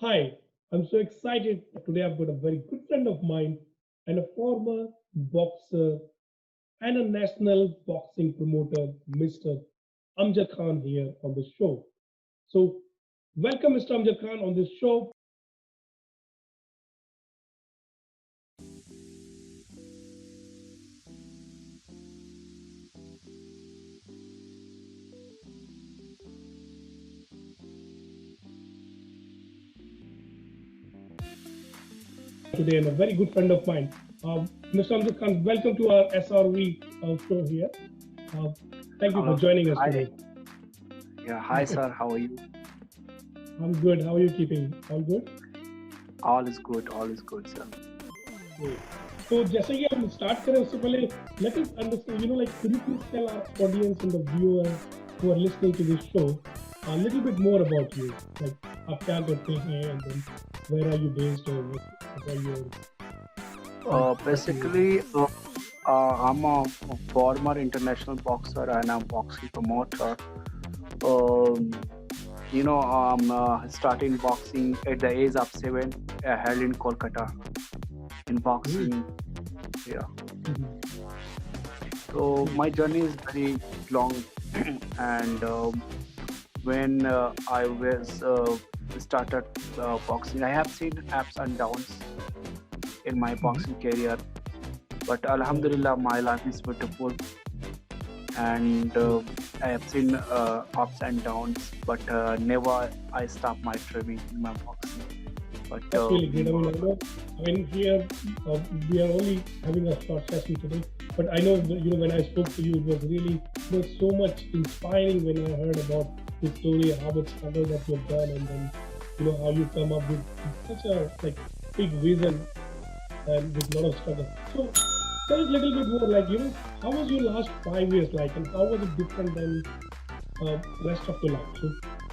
Hi, I'm so excited. Today I've got a very good friend of mine and a former boxer and a national boxing promoter, Mr. Amjad Khan, here on the show. So, welcome, Mr. Amjad Khan, on this show. Today, and a very good friend of mine, Mr. Amjad Khan. Welcome to our SRV show here. Uh, Thank you for Hello. joining us Hi. today. Yeah. Hi, sir. How are you? I'm good. How are you keeping? All good? All is good. All is good, sir. Great. So जैसे कि हम start करें उससे पहले let us understand, could you please tell our audience and the viewer who are listening to this show a little bit more about you, like आप क्या करते हैं and then where are you based or what are your what you Basically, I'm a former international boxer and a boxing promoter. Um, I'm starting boxing at the age of 7, held in Kolkata in great. boxing. Yeah. Mhm. So Great. my journey is very long, and when I was started boxing, I have seen ups and downs in my Mhm. boxing career. But Right. Alhamdulillah, my life is beautiful, and Great. I have seen ups and downs. But never I stop my training in my boxing. But That's really great. Here we are only having a short session today, but I know that, when I spoke to you, it was really so much inspiring when I heard about the story, how much struggle that you've done, and then how you come up with such a big vision and with a lot of struggle. So tell us a little bit more, how was your last 5 years like, and how was it different than rest of your life? So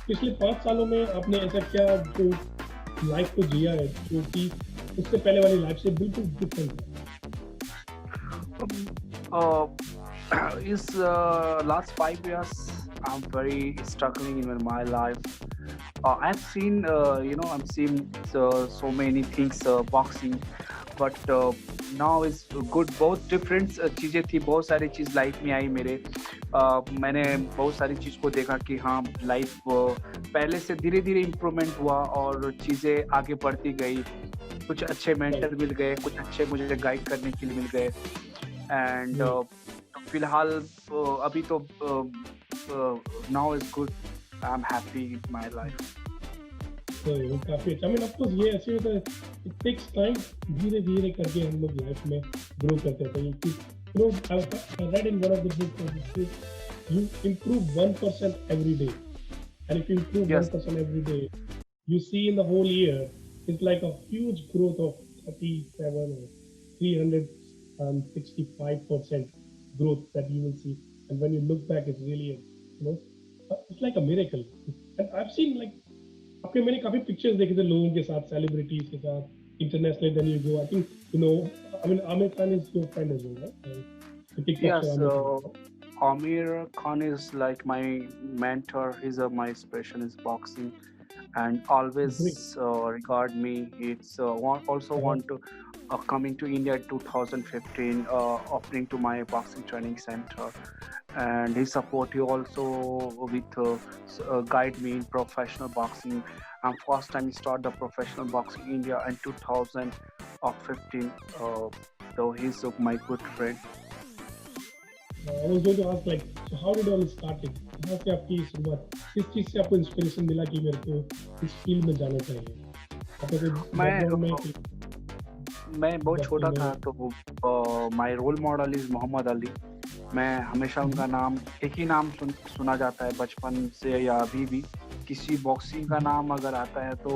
पिछले 5 सालों में आपने ऐसा क्या जो life को जिया है जो कि उससे पहले वाली लाइफ से बिल्कुल डिफरेंट है? uh, is last 5 years I'm very struggling in my life. I've seen, I'm seeing so many things boxing, but now is good. बहुत different चीज़ें थी, बहुत सारी चीज़ लाइफ में आई मेरे. मैंने बहुत सारी चीज़ को देखा कि हाँ लाइफ पहले से धीरे धीरे इम्प्रूवमेंट हुआ और चीज़ें आगे बढ़ती गई. कुछ अच्छे राइट. मेंटर मिल गए, कुछ अच्छे मुझे गाइड करने के लिए मिल गए. And great. फिलहाल अभी तो now is good. I am happy in my life. तो ये काफी अच्छा. आई मीन ऑफ कोर्स ये ऐसे होता है, इट टेक्स टाइम. धीरे धीरे करके हम लोग लाइफ में ग्रो करते हैं. I read in one of the book, you improve 1% every day, and if you improve yes. 1% every day, you see in the whole year it's like a huge growth of 37 or 365% growth that you will see. And when you look back, it's really it's like a miracle. And I've seen आपके मैंने काफी pictures देखे थे लोगों के साथ, celebrities के साथ international. Then you go, I think I mean Aamir Khan is your friend as well, right? Kick boxer Yes, Aamir Khan. Amir Khan is like my mentor. He's my inspiration is boxing, and Great. always regard me. It's also Uh-huh. want to coming to India 2015, opening to my boxing training center, and he support you also with guide me in professional boxing. And first time start the professional boxing India in 2015. So he's my good friend. I was going to ask, so how did all started? कहाँ से आपकी शुरुआत, किस चीज से आपको inspiration मिला कि मेरे को इस फील्ड में जाना चाहिए? आपका कोई मैं बैकग्राउंड में कि मैं बहुत छोटा बॉक्सिंग था में? तो my role model is Muhammad Ali. मैं हमेशा उनका नाम एक ही नाम सुना जाता है बचपन से या अभी भी. किसी बॉक्सिंग का नाम अगर आता है तो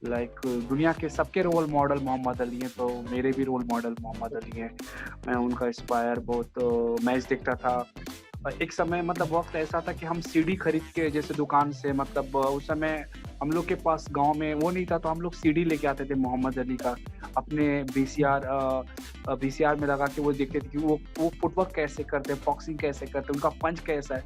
लाइक दुनिया के सबके रोल मॉडल मोहम्मद अली हैं, तो मेरे भी रोल मॉडल मोहम्मद अली हैं. मैं उनका इंस्पायर बहुत मैच देखता था. एक समय मतलब वक्त ऐसा था कि हम सीडी खरीद के जैसे दुकान से मतलब उस समय हम लोग के पास गांव में वो नहीं था, तो हम लोग सीडी लेके आते थे मोहम्मद अली का अपने वीसीआर में लगा के वो देखते थे कि वो फुटवर्क कैसे करते हैं, बॉक्सिंग कैसे करते हैं, उनका पंच कैसा है.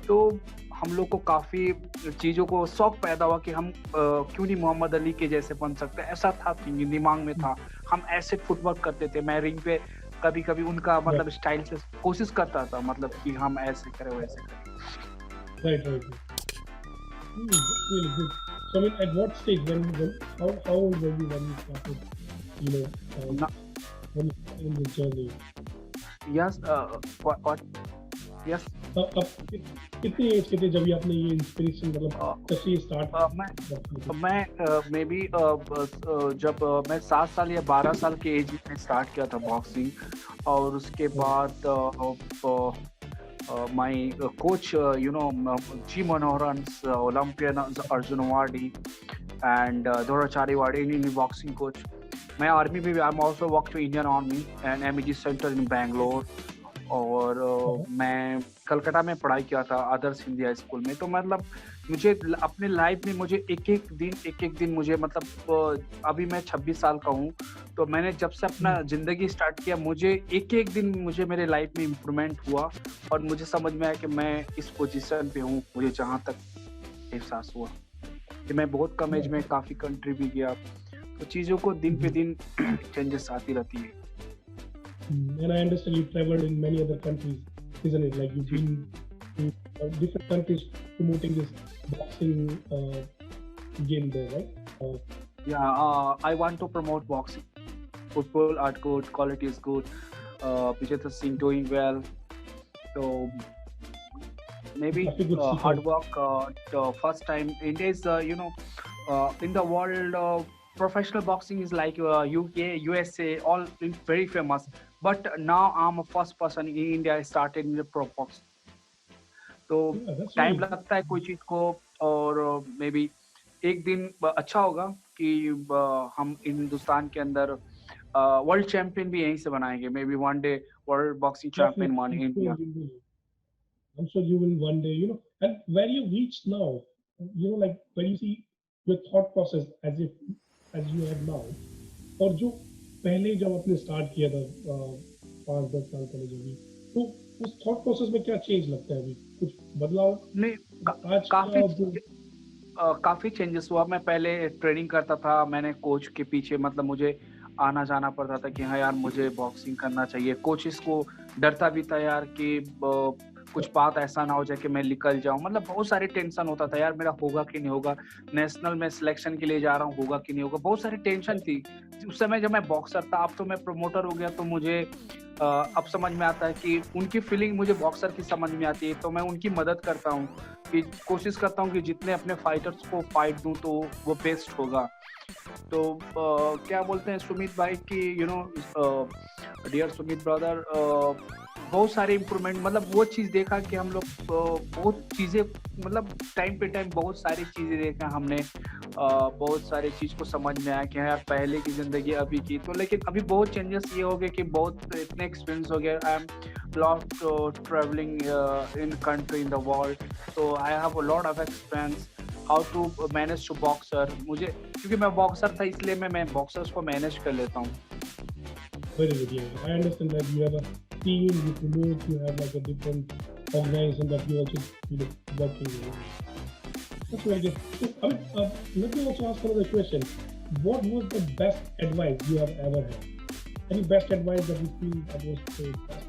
तो हम लोग को काफ़ी चीज़ों को शौक पैदा हुआ कि हम क्यों नहीं मोहम्मद अली के जैसे बन सकते हैं। ऐसा था थिंकिंग दिमाग में था। हम ऐसे फुटवर्क करते थे। मैं रिंग पे कभी-कभी उनका मतलब स्टाइल से कोशिश करता था, मतलब कि हम ऐसे करें, वैसे करें। Right. That's really good. So I mean, at what stage when how old were you when you started, you know, ना when you started in this journey? Yes what yes अब कितने एज के थे जब ये आपने ये इंस्पिरेशन मतलब अ जब से ये स्टार्ट मैं किया? मैं मे बी जब मैं 7 साल या 12 साल के एज में स्टार्ट किया था बॉक्सिंग। और उसके बाद my coach G Manoharan, Olympian Arjun awardee and Dronacharya awardee in boxing coach. मैं आर्मी में भी I am also work to Indian army and MEG centre in Bangalore. और मैं कलकत्ता में पढ़ाई किया था आदर्श इंडिया स्कूल में। तो मतलब मुझे अपने लाइफ में मुझे एक एक दिन मुझे मतलब अभी मैं 26 साल का हूँ। तो मैंने जब से अपना ज़िंदगी स्टार्ट किया, मुझे एक दिन मुझे मेरे लाइफ में इम्प्रूवमेंट हुआ और मुझे समझ में आया कि मैं इस पोजीशन पे हूँ। मुझे जहाँ तक एहसास हुआ कि मैं बहुत कम एज में काफ़ी कंट्री भी गया। तो चीज़ों को दिन पे दिन चेंजेस आती रहती है। And I understand you traveled in many other countries, isn't it? Like you've been to different countries promoting this boxing game there, right? Yeah, I want to promote boxing. Football are good, quality is good. Vijay Singh doing well. So maybe काफी good hard sequence. work. The first time India is, in the world, professional boxing is like UK, USA, all very famous. But now I'm a first person in India started in the pro box. तो Yeah, that's time really लगता है कोई चीज़ को। और may be एक दिन अच्छा होगा कि हम हिंदुस्तान के अंदर वर्ल्ड चैंपियन भी यहीं से बनाएंगे। May be one day world boxing champion one definitely. India. I'm sure you will one day, you know, and where you reach now, you know, like when you see your thought process as you have now, और जो पहले जब आपने start किया था 5-10 साल पहले जो भी, तो उस थॉट प्रोसेस में क्या चेंज लगता है अभी? कुछ बदलाव नहीं, आज काफी का जो काफी चेंजेस हुआ। मैं पहले ट्रेनिंग करता था, मैंने कोच के पीछे मतलब मुझे आना जाना पड़ता था कि हाँ यार मुझे बॉक्सिंग करना चाहिए। कोचेस को डरता भी था यार कि कुछ बात ऐसा ना हो जाए कि मैं निकल जाऊं। मतलब बहुत सारे टेंशन होता था यार, मेरा होगा कि नहीं होगा, नेशनल में सिलेक्शन के लिए जा रहा हूँ, होगा कि नहीं होगा, बहुत सारी टेंशन थी उस समय जब मैं बॉक्सर था। अब तो मैं प्रमोटर हो गया तो मुझे अब समझ में आता है कि उनकी फीलिंग मुझे बॉक्सर की समझ में आती है। तो मैं उनकी मदद करता हूँ कि कोशिश करता हूँ कि जितने अपने फाइटर्स को फाइट दूं तो वो बेस्ट होगा। तो क्या बोलते हैं सुमित भाई कि डियर सुमित ब्रदर, बहुत सारे इम्प्रूवमेंट मतलब वो चीज़ देखा कि हम लोग बहुत चीज़ें मतलब टाइम पे टाइम बहुत सारी चीज़ें देखा हमने। बहुत सारी चीज़ को समझ में आया कि हाँ यार पहले की ज़िंदगी अभी की तो। लेकिन अभी बहुत चेंजेस ये हो गए कि बहुत इतने एक्सपीरियंस हो गया। I am lot travelling in country in the world, तो I have a lot of experience how to manage to boxer. मुझे क्योंकि मैं बॉक्सर था इसलिए मैं बॉक्सर्स को मैनेज कर लेता हूँ। very good, yeah. I understand that you have a team, you promote, you have like a different organization that you also working with. That's very good. So, let me also ask another question. What was the best advice you have ever had? Any best advice that you feel that was the best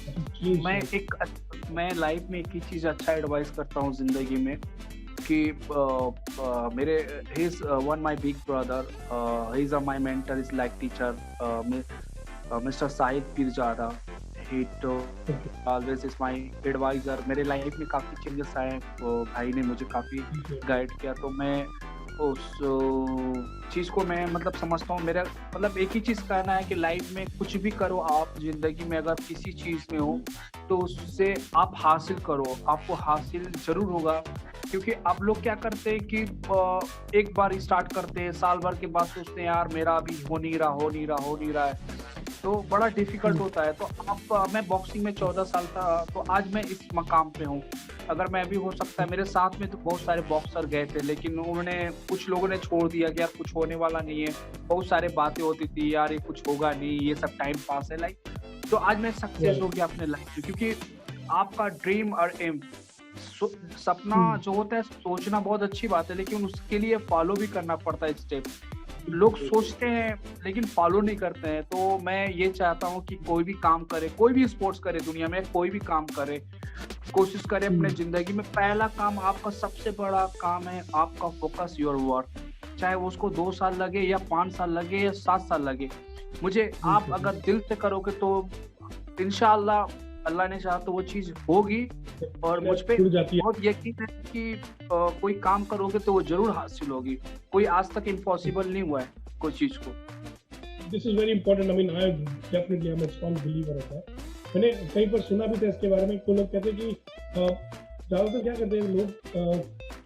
that you changed? मैं life में एक ही चीज़ अच्छा advice करता हूँ जिंदगी में कि मेरे he is one my big brother, he is my mentor, is like teacher, mister Sahid Pirzada. He तो ऑलवेज इज माय एडवाइजर। मेरे लाइफ में काफ़ी चेंजेस आए, भाई ने मुझे काफ़ी गाइड किया। तो मैं उस चीज़ को मैं मतलब समझता हूँ। मेरा मतलब एक ही चीज़ कहना है कि लाइफ में कुछ भी करो आप ज़िंदगी में, अगर किसी चीज़ में हो तो उससे आप हासिल करो, आपको हासिल ज़रूर होगा। क्योंकि आप लोग क्या करते हैं कि एक बार स्टार्ट करते हैं, साल भर के बाद सोचते हैं यार मेरा अभी हो नहीं रहा है, तो बड़ा डिफिकल्ट होता है। तो आप मैं बॉक्सिंग में 14 साल था तो आज मैं इस मकाम पे हूँ। अगर मैं भी हो सकता है मेरे साथ में तो बहुत सारे बॉक्सर गए थे, लेकिन उन्होंने कुछ लोगों ने छोड़ दिया कि यार कुछ होने वाला नहीं है। बहुत सारे बातें होती थी यार ये कुछ होगा नहीं, ये सब टाइम पास है लाइक। तो आज मैं सक्सेस हो गया अपने लाइफ में, क्योंकि आपका ड्रीम और एम सपना जो होता है सोचना बहुत अच्छी बात है, लेकिन उसके लिए फॉलो भी करना पड़ता है स्टेप। लोग सोचते हैं लेकिन फॉलो नहीं करते हैं। तो मैं ये चाहता हूँ कि कोई भी काम करे, कोई भी स्पोर्ट्स करे, दुनिया में कोई भी काम करे, कोशिश करे अपने जिंदगी में पहला काम, आपका सबसे बड़ा काम है आपका फोकस योर वर्क। चाहे वो उसको 2 साल लगे या 5 साल लगे या 7 साल लगे, मुझे आप अगर दिल से करोगे तो इंशाअल्लाह, अल्लाह ने चाहा तो वो चीज होगी। और मुझ पे जुड़ जाती है। बहुत यकीन है कि कोई काम करोगे तो वो जरूर हासिल होगी। कोई आज तक इम्पॉसिबल नहीं हुआ है कोई चीज को। This is very important. I mean I definitely I am strong believer of that. मैंने कहीं पर सुना भी था इसके बारे में, कोई लोग कहते हैं कि ज्यादातर क्या करते हैं लोग,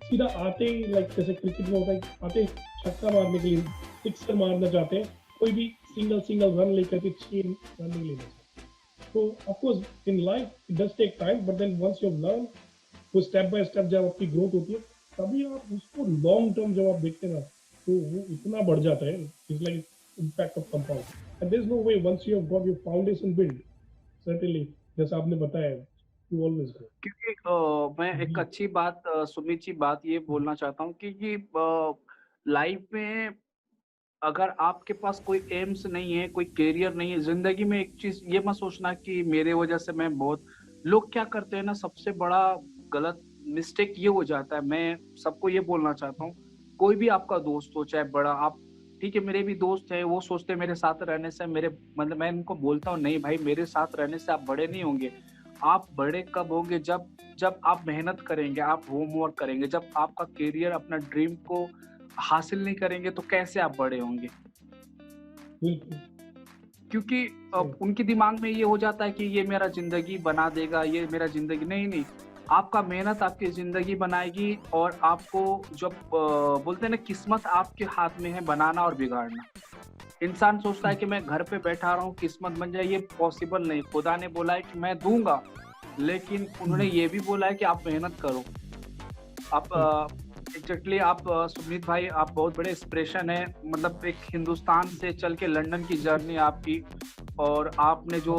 सीधा आते ही, लाइक जैसे क्रिकेट में होता है, आते छक्का मारने के लिए सिक्सर मारना चाहते हैं, कोई भी सिंगल रन लेकर के 6 रन नहीं लेना चाहते। तो of course in life it does take time, but then once you have learn, वो स्टेप बाय स्टेप जब आपकी ग्रोथ होती है, तभी आप उसको लॉन्ग टर्म जब आप देखते हैं ना, तो वो इतना बढ़ जाता है। It's like impact of compound, and there is no way, once you have got your foundation build, certainly जैसा आपने बताया, यू ऑलवेज ग्रो। क्योंकि मैं एक अच्छी बात, सुमित जी, बात ये बोलना चाहता हूँ कि लाइफ में अगर आपके पास कोई एम्स नहीं है, कोई करियर नहीं है जिंदगी में, एक चीज ये मत सोचना कि मेरे वजह से मैं बहुत, लोग क्या करते हैं ना, सबसे बड़ा गलत मिस्टेक ये हो जाता है। मैं सबको ये बोलना चाहता हूँ, कोई भी आपका दोस्त हो चाहे बड़ा, आप ठीक है, मेरे भी दोस्त हैं, वो सोचते हैं मेरे साथ रहने से मेरे, मतलब मैं इनको बोलता हूँ नहीं भाई, मेरे साथ रहने से आप बड़े नहीं होंगे। आप बड़े कब होंगे? जब जब आप मेहनत करेंगे, आप होमवर्क करेंगे। जब आपका करियर, अपना ड्रीम को हासिल नहीं करेंगे तो कैसे आप बड़े होंगे? बिल्कुल क्योंकि उनके दिमाग में ये हो जाता है कि ये मेरा जिंदगी बना देगा, ये मेरा जिंदगी, नहीं, आपका मेहनत आपकी जिंदगी बनाएगी। और आपको जब बोलते हैं ना, किस्मत आपके हाथ में है बनाना और बिगाड़ना। इंसान सोचता है कि मैं घर पे बैठा रहा हूँ, किस्मत बन जाए, ये पॉसिबल नहीं। खुदा ने बोला है कि मैं दूंगा, लेकिन उन्होंने ये भी बोला है कि आप मेहनत करो। आप एग्जैक्टली आप सुमित भाई, आप बहुत बड़े इंस्पिरेशन है। मतलब एक हिंदुस्तान से चल के लंदन की जर्नी आपकी, और आपने जो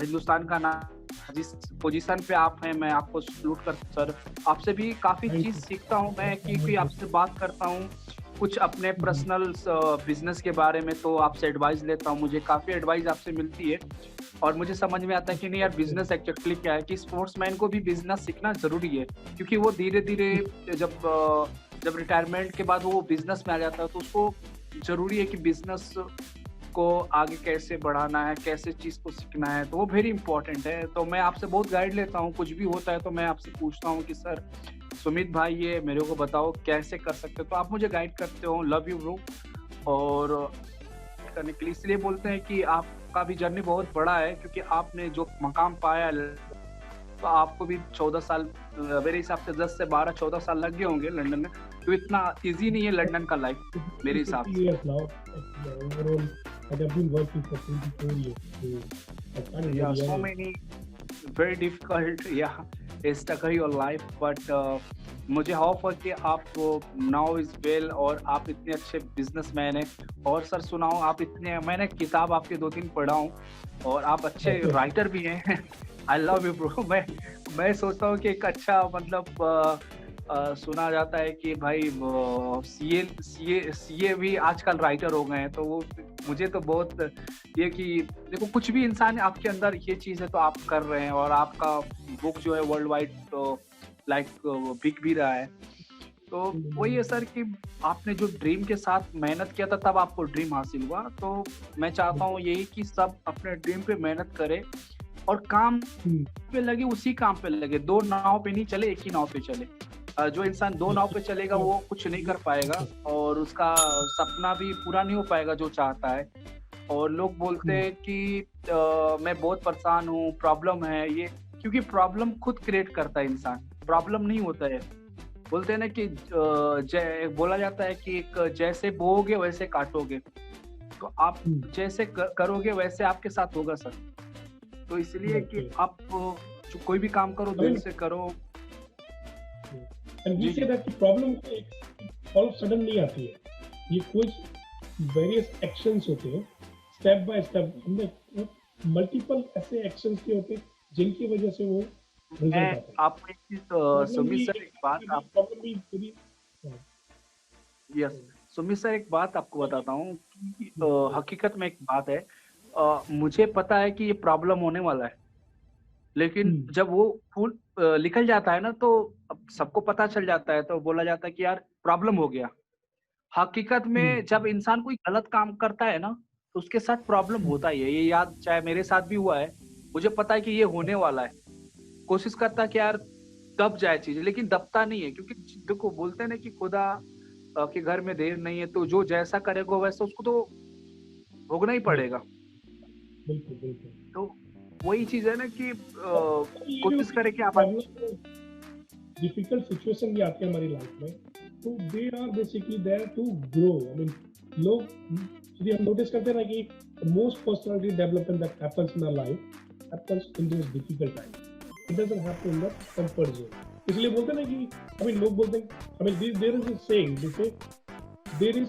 हिंदुस्तान का नाम, जिस पोजीशन पे आप हैं, मैं आपको सल्यूट करता हूं सर। आपसे भी काफी चीज सीखता हूं मैं, क्योंकि आपसे बात करता हूं कुछ अपने पर्सनल बिजनेस के बारे में, तो आपसे एडवाइस लेता हूं, मुझे काफी एडवाइस आपसे मिलती है। और मुझे समझ में आता है कि नहीं यार, बिजनेस एक्चुअली क्या है, कि स्पोर्ट्समैन को भी बिजनेस सीखना जरूरी है। क्योंकि वो धीरे धीरे जब रिटायरमेंट के बाद वो बिजनेस में आ जाता है, तो उसको जरूरी है कि बिजनेस को आगे कैसे बढ़ाना है, कैसे चीज को सीखना है, तो वो वेरी इंपॉर्टेंट है। तो मैं आपसे बहुत गाइड लेता हूँ, कुछ भी होता है तो मैं आपसे पूछता हूँ कि सर सुमित भाई ये मेरे को बताओ कैसे कर सकते हो, तो आप मुझे गाइड करते हो। Love you bro. और करने के लिए इसलिए बोलते हैं कि आपका भी जर्नी बहुत बड़ा है, क्योंकि आपने जो मकाम पाया, तो आपको भी 14 साल, मेरे हिसाब से 10 से 12-14 साल लग गए होंगे लंदन में। तो इतना इजी नहीं है लंदन का लाइफ मेरे हिसाब से। years now. Overall, like I've been working for 24 years. So I find it Yeah, very so young. many very difficult, yeah, struggle your life, but मुझे होप है कि आप नाउ इज वेल, और आप इतने अच्छे बिजनेसमैन हैं। और सर सुनाओ, आप इतने, मैंने किताब आपके 2-3 पढ़ा हूँ, और आप अच्छे राइटर भी हैं। I love you bro. मैं सोचता हूँ कि एक अच्छा, मतलब सुना जाता है कि भाई सीए भी आजकल राइटर हो गए हैं। तो वो मुझे तो बहुत ये कि देखो, कुछ भी इंसान आपके अंदर ये चीज़ है तो आप कर रहे हैं, और आपका बुक जो है वर्ल्ड वाइड तो लाइक बिक भी रहा है। तो वही है सर कि आपने जो ड्रीम के साथ मेहनत किया था, तब आपको ड्रीम हासिल हुआ। तो मैं चाहता हूँ यही कि सब अपने ड्रीम पे मेहनत करें, और काम पे लगे, उसी काम पे लगे। 2 नाव पे नहीं चले, एक ही नाव पे चले। जो इंसान 2 नाव पे चलेगा वो कुछ नहीं कर पाएगा, और उसका सपना भी पूरा नहीं हो पाएगा जो चाहता है। और लोग बोलते हैं कि मैं बहुत परेशान हूँ, प्रॉब्लम है ये, क्योंकि प्रॉब्लम खुद क्रिएट करता है इंसान, प्रॉब्लम नहीं होता है। बोलते हैं ना कि बोला जाता है कि एक जैसे बोओगे वैसे काटोगे, तो आप जैसे करोगे वैसे आपके साथ होगा सर। तो इसलिए कि आप जो कोई भी काम करो दिल से करो। And we say that the problem all of sudden नहीं आती है, ये कुछ various actions होते हैं, step by step, मल्टीपल ऐसे actions के होते हैं जिनकी वजह से वो रिजल्ट मैं आता है। आपको एक चीज़ प्रॉब्लम सुमित भी सर एक एक बात कभी आप प्रॉब्लम भी कभी हाँ, यस, हाँ, सुमित सर एक बात आपको हाँ, बताता हूँ कि जी, हकीकत में एक बात है मुझे पता है कि ये प्रॉब्लम होने वाला है, लेकिन हुँ, जब वो फूल निकल जाता है ना तो अब सबको पता चल जाता है, तो बोला जाता है कि यार प्रॉब्लम हो गया। हकीकत हुँ, में जब इंसान कोई गलत काम करता है ना, तो उसके साथ प्रॉब्लम हुँ, होता ही है। ये याद चाहे मेरे साथ भी हुआ है, मुझे पता है कि ये हाँ, होने वाला है। कोशिश करता कि यार दब जाए चीज़ें, लेकिन दबता नहीं है क्योंकि देखो बोलते हैं ना कि खुदा के घर में देर नहीं है, तो जो जैसा करेगा वैसा उसको तो भोगना ही बिल्कुल, पड़ेगा। बिल्कुल, बिल्कुल। तो वही चीज़ है ना कि और कभी ये भी कोशिश होती है करें कि कि आप प्रॉब्लम डिफिकल्ट सिचुएशन भी आती है हमारी लाइफ में, तो they are basically there to grow. I mean लोग यदि हम नोटिस करते हैं ना कि most personality development that happens in our life happens in this difficult time. It doesn't happen in the comfort zone. इसलिए बोलते हैं ना कि आई मीन लोग बोलते हैं I mean there is a saying they say there is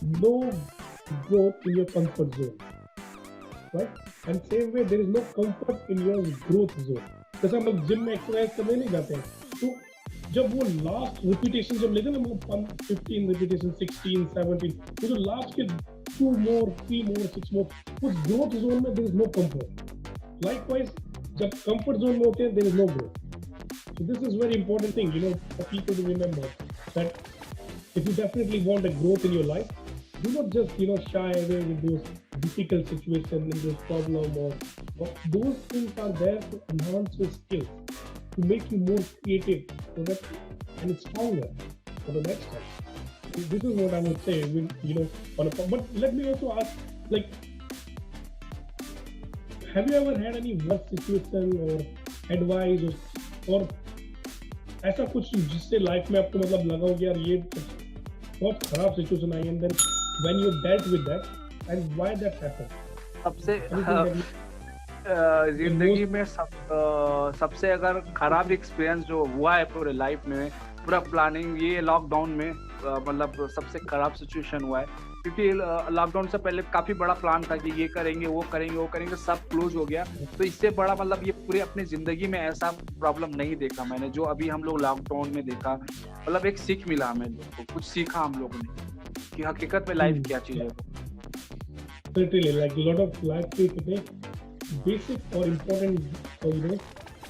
no growth in your comfort zone, right? And same way there is no comfort in your growth zone. जैसे हम लोग जिम में एक्सरसाइज करने नहीं जाते हैं, तो जब वो लास्ट रिपीटेशन जब लेते हैं ना, मतलब 15 रिपीटेशन, 16, 17, वो जो लास्ट के 2 मोर, 3 मोर, 6 मोर, उस ग्रोथ जोन में there is no comfort. Likewise जब कंफर्ट जोन में होते हैं there is no growth. So this is very important thing, you know, for people to remember that if you definitely want a growth in your life, do not just shy away with those difficult situations and those problem or those things are there to enhance your skills, to make you more creative, productive, and stronger for the next time. So this is what I would say. On a but let me also ask, like, have you ever had any worst situation or advice or ऐसा कुछ जिससे life में आपको मतलब लगा हो कि यार ये बहुत खराब situation I and then when you dealt with that and why that happened, सबसे एनीथिंग दैट यू ज़िंदगी मोस्ट में सबसे अगर खराब एक्सपीरियंस जो हुआ है पूरे लाइफ में, पूरा प्लानिंग ये लॉकडाउन में मतलब सबसे खराब सिचुएशन हुआ है। क्योंकि लॉकडाउन से पहले काफ़ी बड़ा प्लान था कि ये करेंगे, वो करेंगे, वो करेंगे, सब क्लोज़ हो गया। तो इससे बड़ा मतलब ये पूरी अपनी ज़िंदगी में ऐसा प्रॉब्लम नहीं देखा मैंने, जो अभी हम लोग लॉकडाउन में देखा। मतलब एक सीख मिला हमें लोग को, कुछ सीखा हम लोगों ने कि हकीकत में लाइफ क्या चीज़ है। certainly like a lot of life के कितने बेसिक और इम्पोर्टेंट और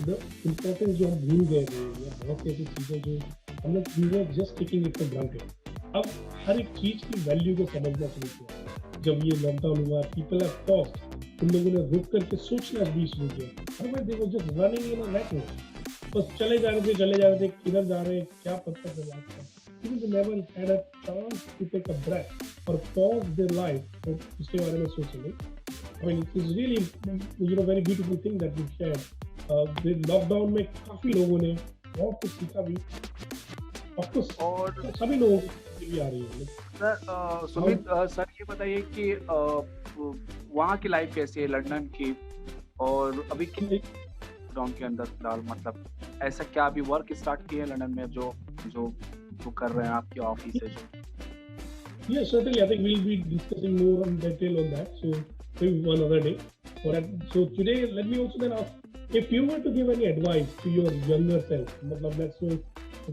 द इम्पोर्टेंस जो हम भूल गए थे, या बहुत सी ऐसी चीजें जो हम लोग we were just taking it for granted. अब हर एक चीज की वैल्यू को समझना शुरू किया जब ये लॉकडाउन हुआ। पीपल हैव पॉज्ड, उन लोगों ने रुक करके सोचना भी शुरू किया। Otherwise they were just running in a rat race, बस चले जा रहे थे, किधर जा रहे हैं क्या पता चला। People they never had a chance to take a breath or pause their life और इसके बारे में सोचेंगे। I mean, it's really very beautiful thing that you shared. Lockdown में काफी लोगों ने बहुत कुछ सीखा भी। Of course, और सभी लोगों को भी आ रही है। सर सुमित सर ये बताइए कि वहाँ की लाइफ कैसी है लंदन की, और अभी कितने लॉकडाउन के अंदर फिलहाल मतलब ऐसा क्या अभी वर्क स्टार्ट किए हैं लंदन में जो जो जो कर रहे हैं आपके ऑफिस है जो? Yeah, certainly. I think we'll be discussing more in detail on that. So maybe one other day. So today, let me also then ask, if you were to give any advice to your younger self, मतलब let's say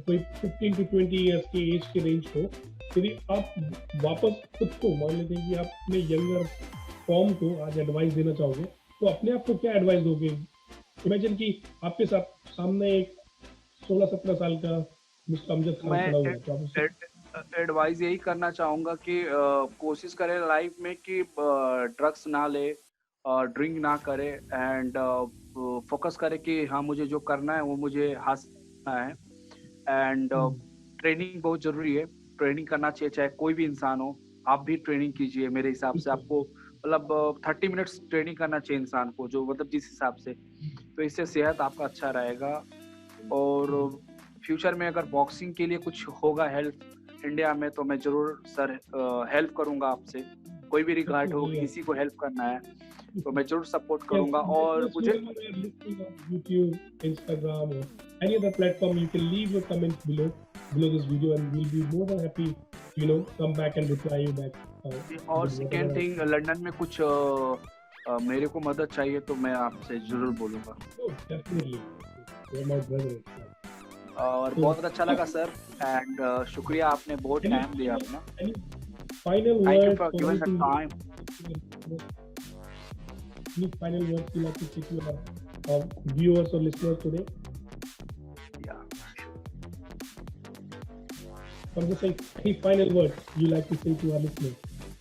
कोई 15 to 20 years के as के range को, यदि आप वापस खुद को मान लेते हैं कि आप अपने यंगर फॉर्म को आज एडवाइस देना चाहोगे, तो अपने आप को क्या एडवाइस दोगे? इमेजिन कि आपके साथ सामने एक 16-17 साल का मिस्टर अमजद खान मैं खड़ा हुआ है, तो आप उससे एडवाइस यही करना चाहूँगा कि कोशिश करें लाइफ में कि ड्रग्स ना ले, ड्रिंक ना करे, एंड फोकस करें कि हाँ मुझे जो करना है वो मुझे हासिल करना है। एंड ट्रेनिंग बहुत ज़रूरी है, ट्रेनिंग करना चाहिए चाहे कोई भी इंसान हो। आप भी ट्रेनिंग कीजिए, मेरे हिसाब से आपको मतलब 30 मिनट्स ट्रेनिंग करना चाहिए इंसान को, जो मतलब जिस हिसाब से, तो इससे सेहत आपका अच्छा रहेगा। और फ्यूचर में अगर बॉक्सिंग के लिए कुछ होगा हेल्प इंडिया में, तो मैं ज़रूर सर हेल्प करूँगा आपसे। कोई भी रिगार्ड हो, Definitely, किसी को हेल्प करना है तो मैं ज़रूर सपोर्ट yes, करूँगा। और listeners, मुझे whoever are listening on YouTube, Instagram, or any other platform, you can leave your comments below this video, and we'll be more than happy, come back and reply you back और with second whatever. Thing, London में कुछ मेरे को मदद चाहिए तो मैं आपसे ज़रूर बोलूँगा। Oh, definitely. You're my brother. और So, बहुत अच्छा लगा सर एंड शुक्रिया आपने बहुत any, टाइम दिया अपना any final thank you words for or giving the anything? Time Any final words you like to say to our viewers or listeners today? Or just like any final words you like to say to our listeners?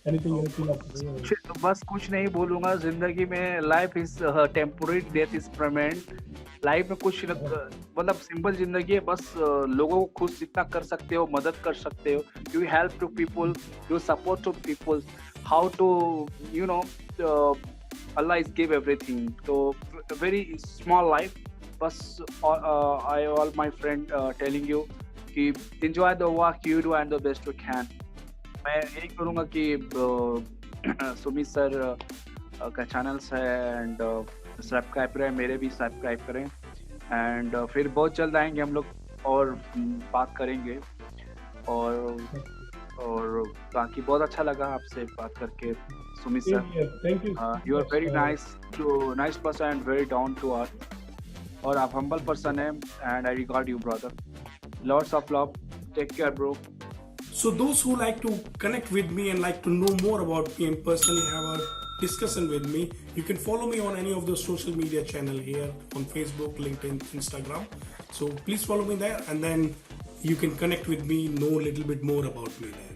Anything else you like to say? बस कुछ नहीं बोलूंगा जिंदगी में life is temporary death is permanent life में कुछ मतलब simple जिंदगी है बस लोगों को खुश जितना कर सकते हो मदद कर सकते हो you help to people you support to people how to you know Allah is give everything तो वेरी स्मॉल लाइफ बस I all my friend telling you कि enjoy the work you do and the best you can मैं यही करूँगा कि Sumit sir का channels है and subscribe करें मेरे भी सब्सक्राइब करें एंड फिर बहुत जल्द आएंगे हम लोग और बात करेंगे और बाकी बहुत अच्छा लगा आपसे बात करके Sumit sir Thank you. You are very nice person and very down to earth और आप हम्बल पर्सन है and I regard you brother lots of love take care bro So those who like to connect with me and like to know more about me and personally have a discussion with me, you can follow me on any of the social media channel here on Facebook, LinkedIn, Instagram. So please follow me there and then you can connect with me, know a little bit more about me there.